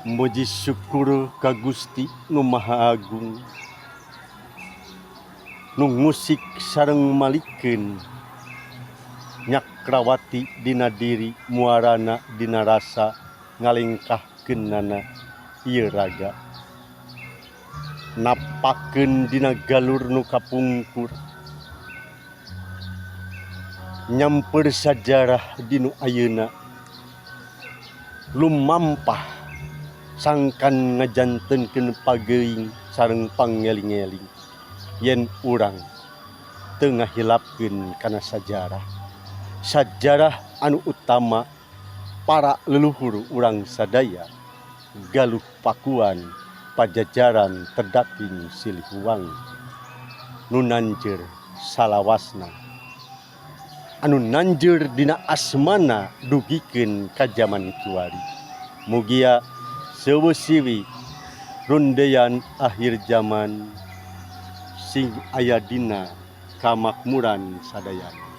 Muji syukur ka Gusti nu Maha Agung nu ngusik sareng malikeun nyakrawati dina diri muarana dina rasa ngalengkahkeunana ieu raga napakeun dina galur nu kapungkur nyamper sajarah dinu ayeuna lumampah sangkan ngajantenkeun pageuing sareng pangeling-eling yen urang teu ngahilapkeun kana sajarah anu utama para leluhur urang sadaya galuh pakuan pajajaran terdaping Siliwangi nu nanjeur salawasna anu nanjeur dina asmana dugikeun ka jaman kiwari mugia seueuh siwi rondeyan akhir zaman sing aya dina kamakmuran sadayana.